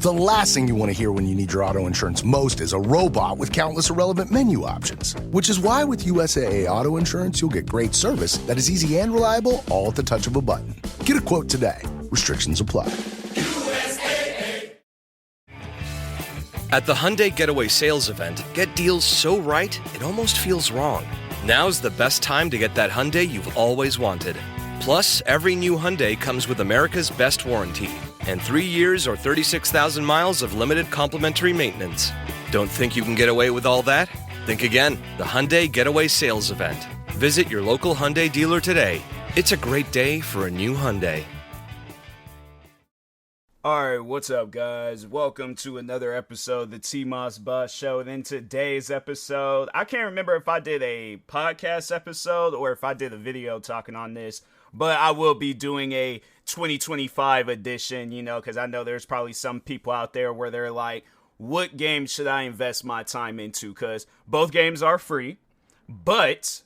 The last thing you want to hear when you need your auto insurance most is a robot with countless irrelevant menu options. Which is why with USAA Auto Insurance, you'll get great service that is easy and reliable, all at the touch of a button. Get a quote today. Restrictions apply. At the Hyundai Getaway Sales Event, get deals so right, it almost feels wrong. Now's the best time to get that Hyundai you've always wanted. Plus, every new Hyundai comes with America's best warranty and 3 years or 36,000 miles of limited complimentary maintenance. Don't think you can get away with all that? Think again. The Hyundai Getaway Sales Event. Visit your local Hyundai dealer today. It's a great day for a new Hyundai. Alright, what's up guys? Welcome to another episode of the TMossBoss Show. And in today's episode, I can't remember if I did a podcast episode or if I did a video talking on this, but I will be doing a 2025 edition, because I know there's probably some people out there where they're like, what game should I invest my time into? Because both games are free, but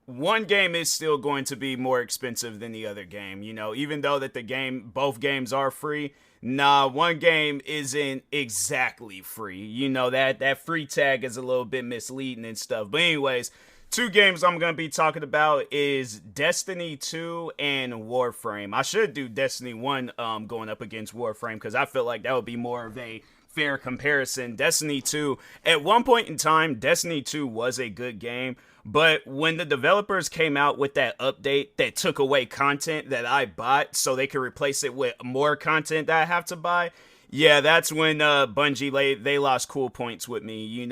one game is still going to be more expensive than the other game, even though that both games are free. Nah, one game isn't exactly free. That free tag is a little bit misleading and stuff. But anyways, two games I'm going to be talking about is Destiny 2 and Warframe. I should do Destiny 1 going up against Warframe because I feel like that would be more of a fair comparison. Destiny 2, at one point in time, Destiny 2 was a good game. But when the developers came out with that update that took away content that I bought so they could replace it with more content that I have to buy, yeah, that's when Bungie, they lost cool points with me.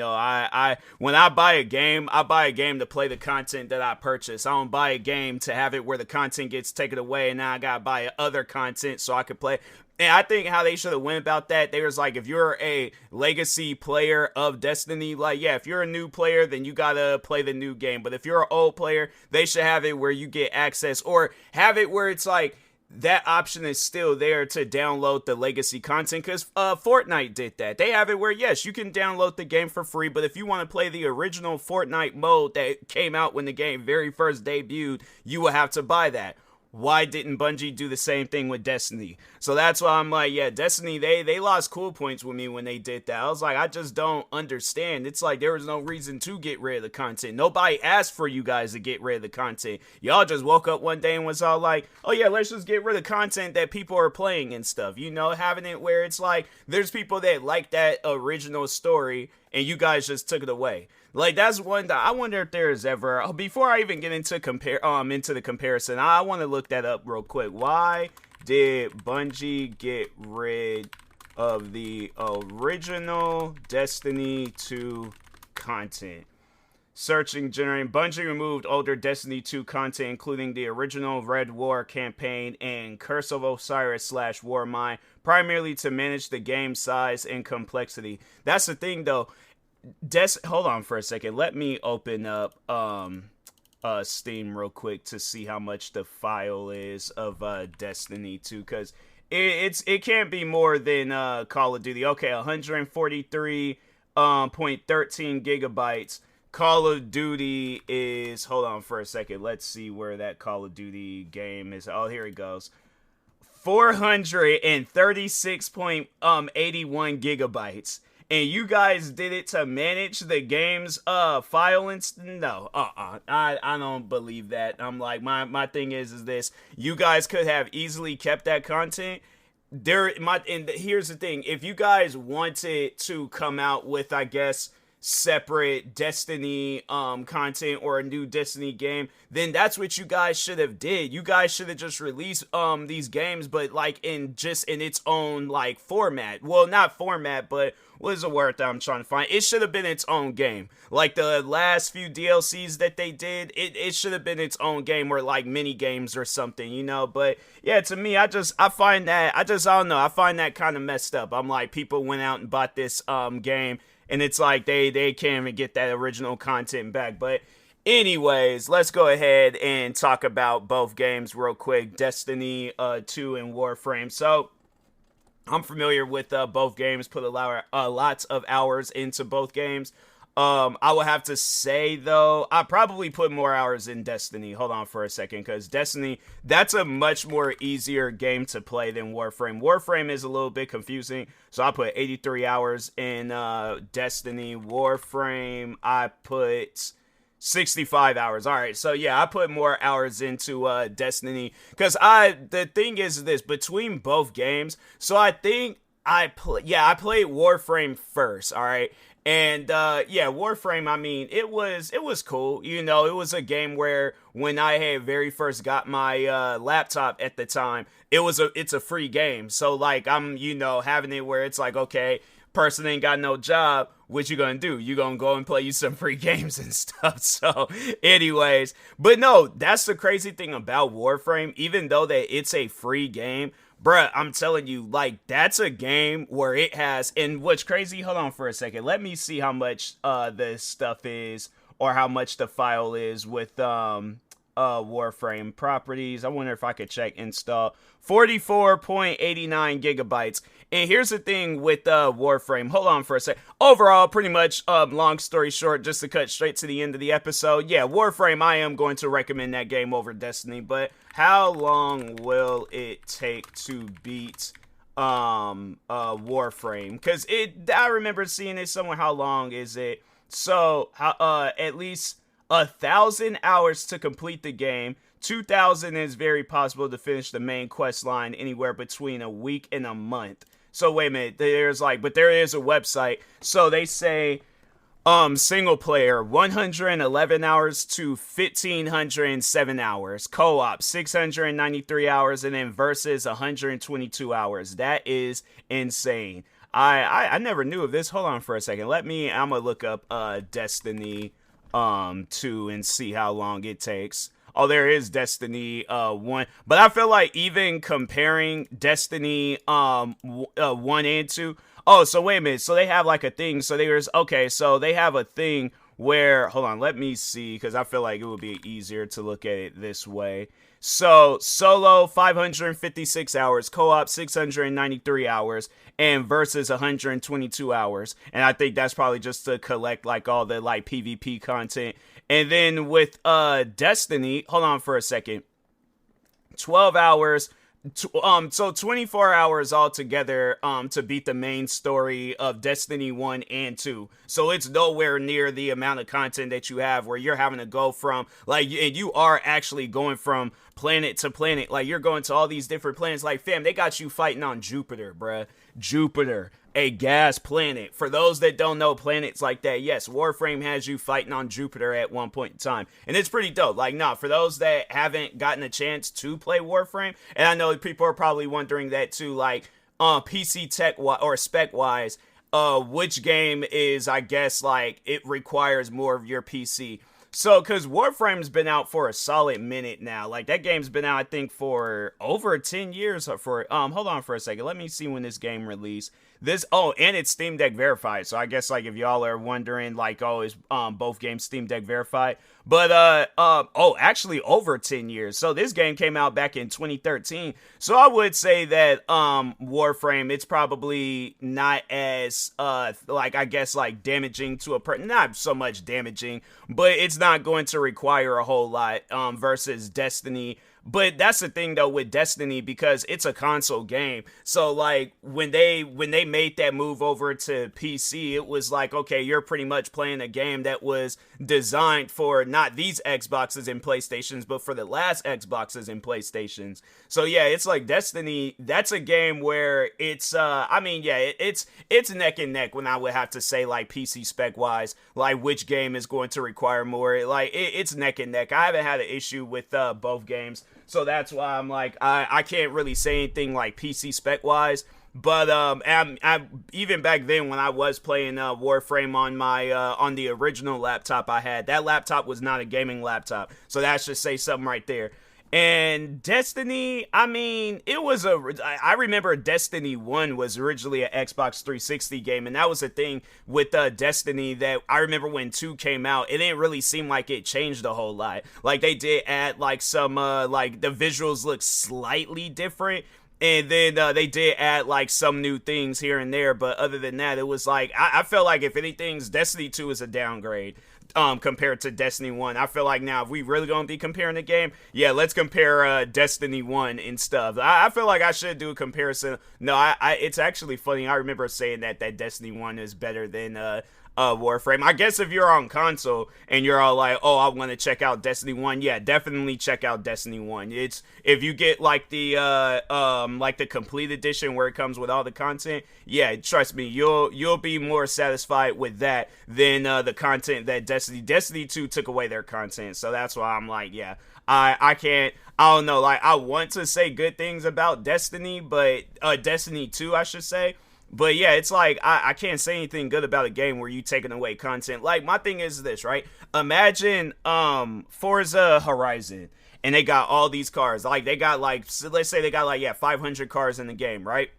When I buy a game to play the content that I purchase. I don't buy a game to have it where the content gets taken away and now I gotta buy other content so I could play. And I think how they should have went about that, they was like, if you're a legacy player of Destiny, if you're a new player, then you gotta play the new game. But if you're an old player, they should have it where you get access, or have it where it's like, that option is still there to download the legacy content, because Fortnite did that. They have it where, yes, you can download the game for free, but if you want to play the original Fortnite mode that came out when the game very first debuted, you will have to buy that. Why didn't Bungie do the same thing with Destiny? So that's why I'm like, yeah, Destiny, they lost cool points with me when they did that. I was like, I just don't understand. It's like there was no reason to get rid of the content. Nobody asked for you guys to get rid of the content. Y'all just woke up one day and was all like, oh yeah, let's just get rid of content that people are playing and stuff. Having it where it's like, there's people that like that original story and you guys just took it away. That's one that I wonder if there's ever, before I even get into the comparison, I want to look that up real quick. Why did Bungie get rid of the original Destiny 2 content? Searching, generating. Bungie removed older Destiny 2 content, including the original Red War campaign and Curse of Osiris / Warmind, primarily to manage the game size and complexity. That's the thing, though. Hold on for a second. Let me open up Steam real quick to see how much the file is of Destiny 2, because it can't be more than Call of Duty. Okay, 143.13 gigabytes. Call of Duty is, hold on for a second. Let's see where that Call of Duty game is. Oh, here it goes. 436.81 gigabytes. And you guys did it to manage the game's file no, I don't believe that. I'm like, my thing is this: you guys could have easily kept that content. And here's the thing: if you guys wanted to come out with, I guess, separate Destiny content or a new Destiny game, then that's what you guys should have did. You guys should have just released these games, but in its own format. Well, not format, but what is the word that I'm trying to find? It should have been its own game. The last few DLCs that they did, it should have been its own game, or mini games or something, But yeah, to me, I find that, I don't know, I find that kind of messed up. I'm like, people went out and bought this game, and it's like they can't even get that original content back. But anyways, let's go ahead and talk about both games real quick. Destiny 2 and Warframe. So I'm familiar with both games, put lots of hours into both games. I would have to say, though, I probably put more hours in Destiny. Hold on for a second, because Destiny, that's a much more easier game to play than Warframe. Warframe is a little bit confusing, so I put 83 hours in Destiny. Warframe, I put 65 hours. All right, so yeah, I put more hours into Destiny, because the thing is this, between both games, so I think I played Warframe first, all right? And yeah, Warframe, I mean, it was cool. You know, it was a game where when I had very first got my laptop at the time, it's a free game. So like I'm, you know, having it where it's like, okay, person ain't got no job, what you gonna do? You gonna go and play you some free games and stuff. So anyways, but no, that's the crazy thing about Warframe, even though that it's a free game, bruh, I'm telling you, like, that's a game where it has, and what's crazy, hold on for a second, let me see how much this stuff is, or how much the file is with Warframe properties. I wonder if I could check install. 44.89 gigabytes. And here's the thing with Warframe. Hold on for a sec. Overall, pretty much, long story short, just to cut straight to the end of the episode, yeah, Warframe, I am going to recommend that game over Destiny, but how long will it take to beat Warframe? Because I remember seeing it somewhere. How long is it? So, at least 1,000 hours to complete the game. 2,000 is very possible to finish the main quest line, anywhere between a week and a month. So wait a minute, there is a website. So they say single player 111 hours to 1,507 hours, co-op 693 hours, and then versus 122 hours. That is insane. I never knew of this. Hold on for a second. I'm gonna look up Destiny 2 and see how long it takes. Oh, there is Destiny 1. But I feel like even comparing Destiny 1 and 2. Oh, so wait a minute. So they have like a thing. So they have a thing where, hold on, let me see, because I feel like it would be easier to look at it this way. So solo 556 hours, co-op 693 hours, and versus 122 hours. And I think that's probably just to collect like all the like PvP content. And then with Destiny, hold on for a second. 12 hours. So 24 hours altogether to beat the main story of Destiny 1 and 2. So it's nowhere near the amount of content that you have where you're having to go from, like, and you are actually going from planet to planet. Like, you're going to all these different planets. Like, fam, they got you fighting on Jupiter, bruh. Jupiter, a gas planet. For those that don't know planets like that, yes, Warframe has you fighting on Jupiter at one point in time. And it's pretty dope. Like, nah, for those that haven't gotten a chance to play Warframe, and I know people are probably wondering that too, like, PC tech or spec wise, which game is, I guess, like, it requires more of your PC. So, because Warframe's been out for a solid minute now. Like, that game's been out, I think, for over 10 years. Hold on for a second. Let me see when this game released. And it's Steam Deck verified. So, I guess, like, if y'all are wondering, like, is both games Steam Deck verified? But, actually, over 10 years. So, this game came out back in 2013. So, I would say that, Warframe, it's probably not as, damaging to a person. Not so much damaging, but it's not going to require a whole lot, versus Destiny. But that's the thing, though, with Destiny, because it's a console game. So, like, when they made that move over to PC, it was like, okay, you're pretty much playing a game that was designed for not these Xboxes and PlayStations, but for the last Xboxes and PlayStations. So, yeah, it's like Destiny, that's a game where it's, it's neck and neck when I would have to say, like, PC spec-wise, like, which game is going to require more. Like, it's neck and neck. I haven't had an issue with both games. So that's why I'm like, I can't really say anything like PC spec wise. But I even back then when I was playing Warframe on my on the original laptop I had, that laptop was not a gaming laptop. So that should say something right there. And Destiny, I mean, I remember Destiny 1 was originally an Xbox 360 game, and that was the thing with Destiny that I remember when 2 came out, it didn't really seem like it changed a whole lot. Like, they did add, like, some, like, the visuals look slightly different, And then they did add like some new things here and there, but other than that, it was like I felt like if anything's Destiny 2 is a downgrade compared to Destiny 1. I feel like now if we really gonna be comparing the game, yeah, let's compare Destiny 1 and stuff. I feel like I should do a comparison. No, it's actually funny. I remember saying that Destiny 1 is better than Warframe. I guess if you're on console and you're all like, oh, I want to check out Destiny 1, yeah, definitely check out Destiny 1. It's if you get like the complete edition where it comes with all the content, yeah, trust me, you'll be more satisfied with that than the content that Destiny 2 took away their content. So that's why I'm like, yeah, I don't know, like I want to say good things about Destiny, but Destiny 2 I should say. But yeah, it's like, I can't say anything good about a game where you taking away content. Like, my thing is this, right? Imagine, Forza Horizon, and they got all these cars. Like, they got like, let's say they got like, 500 cars in the game, right?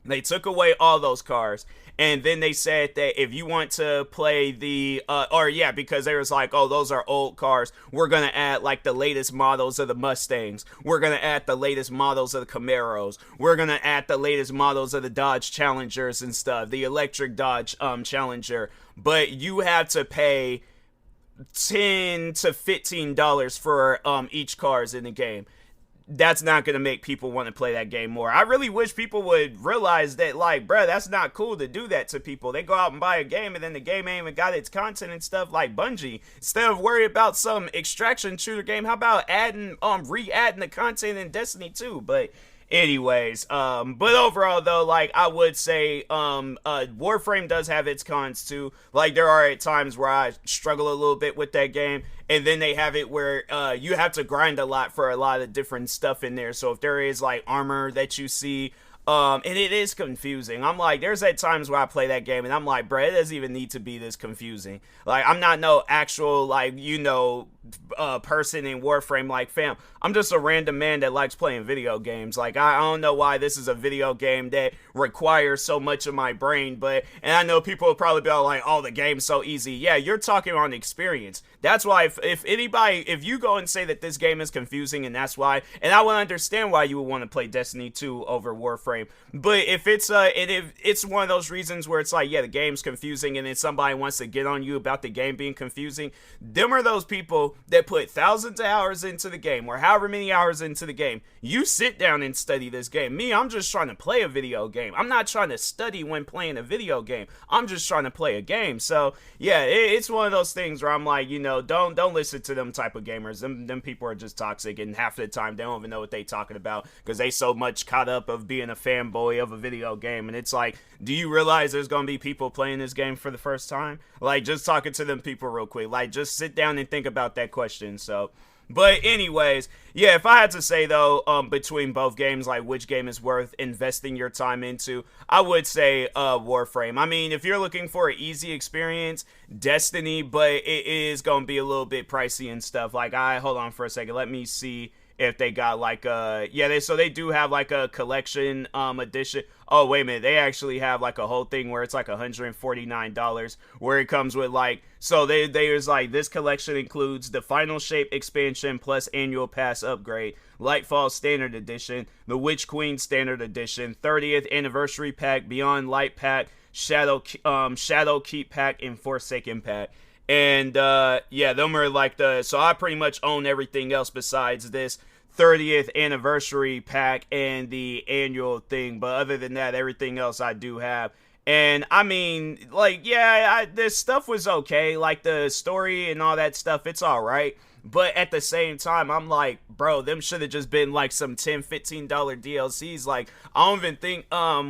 They took away all those cars, and then they said that if you want to play because they was like, oh, those are old cars, we're gonna add like the latest models of the Mustangs, we're gonna add the latest models of the Camaros, we're gonna add the latest models of the Dodge Challengers and stuff, the electric Dodge Challenger, but you have to pay $10 to $15 for each cars in the game. That's not going to make people want to play that game more. I really wish people would realize that, like, bruh, that's not cool to do that to people. They go out and buy a game, and then the game ain't even got its content and stuff like Bungie. Instead of worry about some extraction shooter game, how about re-adding the content in Destiny 2? But anyways, but overall though, like I would say, Warframe does have its cons too. Like there are at times where I struggle a little bit with that game, and then they have it where you have to grind a lot for a lot of different stuff in there. So if there is like armor that you see, and it is confusing. I'm like, there's at times where I play that game and I'm like, bruh, it doesn't even need to be this confusing. Like, I'm not no actual, like, person in Warframe. Like, fam, I'm just a random man that likes playing video games. Like, I don't know why this is a video game that requires so much of my brain, and I know people will probably be all like, oh, the game's so easy. Yeah, you're talking on experience. That's why if you go and say that this game is confusing and that's why, and I would understand why you would want to play Destiny 2 over Warframe, but if it's one of those reasons where it's like, yeah, the game's confusing and then somebody wants to get on you about the game being confusing, them are those people that put thousands of hours into the game or however many hours into the game. You sit down and study this game. Me, I'm just trying to play a video game. I'm not trying to study when playing a video game. I'm just trying to play a game. So yeah, it's one of those things where I'm like, don't listen to them type of gamers. Them people are just toxic, and half the time they don't even know what they talking about because they so much caught up of being a fanboy of a video game. And it's like, do you realize there's gonna be people playing this game for the first time? Like, just talking to them people real quick. Like, just sit down and think about that question. So, but anyways, yeah, if I had to say though, between both games, like which game is worth investing your time into, I would say Warframe. I mean, if you're looking for an easy experience, Destiny, but it is gonna be a little bit pricey and stuff. Like, hold on for a second, let me see if they got like they do have like a collection edition. Oh, wait a minute, they actually have like a whole thing where it's like $149 where it comes with like, so there's like, this collection includes the Final Shape expansion plus annual pass upgrade, Lightfall Standard Edition, the Witch Queen Standard Edition, 30th Anniversary Pack, Beyond Light Pack, Shadow Keep Pack, and Forsaken Pack. And yeah, them are like so I pretty much own everything else besides this 30th anniversary pack and the annual thing, but other than that, everything else I do have. And I mean, like, yeah, this stuff was okay, like the story and all that stuff, it's all right. But at the same time, I'm like, bro, them should have just been like some $10, $15 DLCs. Like, I don't even think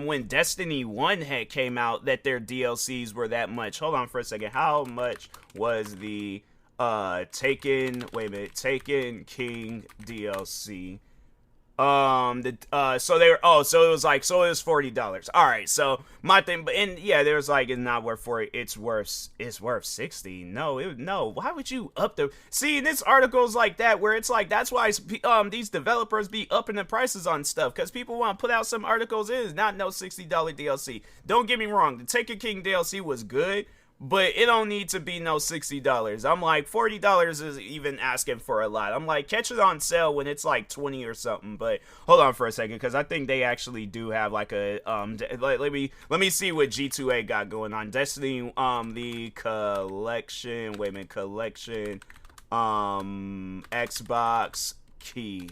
when Destiny 1 had came out that their DLCs were that much. Hold on for a second. How much was the Taken King DLC? So it was $40. All right, so my thing, but and yeah, there was like, it's not worth $40, it's worth $60. No, why would you up the, see, and this articles like that where it's like, that's why these developers be upping the prices on stuff, because people want to put out some articles. It is not no $60 DLC. Don't get me wrong, the Taken King DLC was good, but it don't need to be no $60. I'm like, $40 is even asking for a lot. I'm like, catch it on sale when it's like 20 or something. But hold on for a second, because I think they actually do have like a let me see what G2A got going on. Destiny the collection. Wait a minute, collection Xbox key.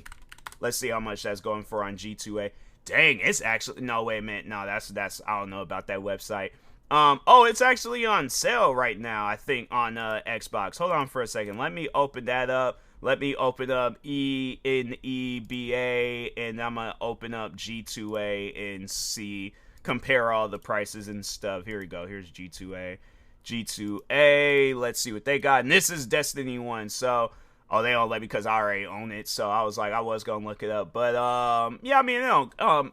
Let's see how much that's going for on G2A. Dang, it's actually, no, wait a minute. No, that's I don't know about that website. Oh, it's actually on sale right now, I think, on Xbox. Hold on for a second. Let me open that up. Let me open up ENEBA, and I'm gonna open up G2A and see, compare all the prices and stuff. Here we go. Here's G2A. G2A, let's see what they got. And this is Destiny 1, so oh, they don't let me because I already own it, so I was like, I was gonna look it up, but yeah, I mean,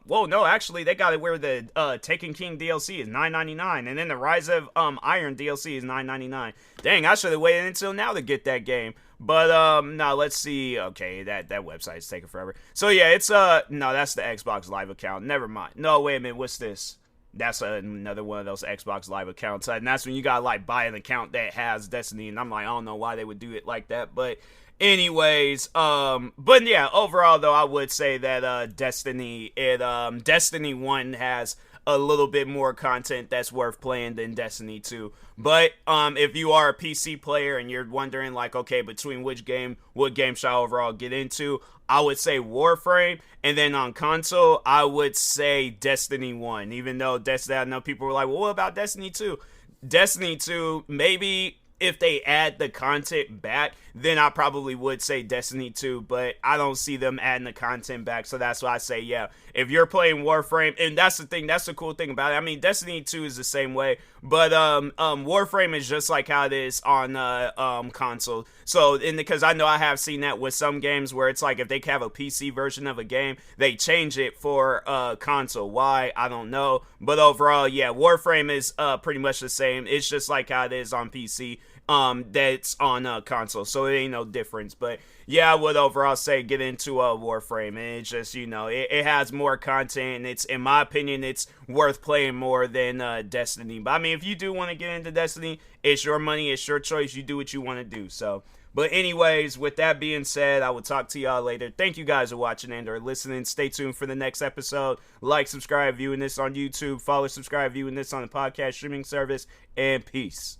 well, no, actually, they got it where the Taken King DLC is $9.99, and then the Rise of Iron DLC is $9.99. Dang, I should have waited until now to get that game. But no, let's see. Okay, that website's taking forever. So yeah, it's no, that's the Xbox Live account. Never mind. No, wait a minute, what's this? That's another one of those Xbox Live accounts, and that's when you gotta like buy an account that has Destiny, and I'm like, I don't know why they would do it like that, but anyways, but yeah, overall though, I would say that Destiny 1 has a little bit more content that's worth playing than Destiny 2. But if you are a PC player and you're wondering like, okay, between what game should I overall get into, I would say Warframe, and then on console, I would say Destiny 1. Even though Destiny, I know people were like, well, what about Destiny 2? Destiny 2, maybe if they add the content back, then I probably would say Destiny 2, but I don't see them adding the content back, so that's why I say, yeah, if you're playing Warframe, and that's the thing, that's the cool thing about it. I mean, Destiny 2 is the same way, but Warframe is just like how it is on console. So, because I know I have seen that with some games where it's like if they have a PC version of a game, they change it for console. Why? I don't know, but overall, yeah, Warframe is pretty much the same. It's just like how it is on PC. That's on console, so it ain't no difference. But yeah, I would overall say get into Warframe, and it's just, you know, it has more content, and it's, in my opinion, it's worth playing more than Destiny. But I mean, if you do want to get into Destiny, it's your money, it's your choice, you do what you want to do. So, but anyways, with that being said, I will talk to y'all later. Thank you guys for watching and or listening. Stay tuned for the next episode. Like, subscribe, viewing this on YouTube. Follow, subscribe, viewing this on the podcast streaming service. And peace.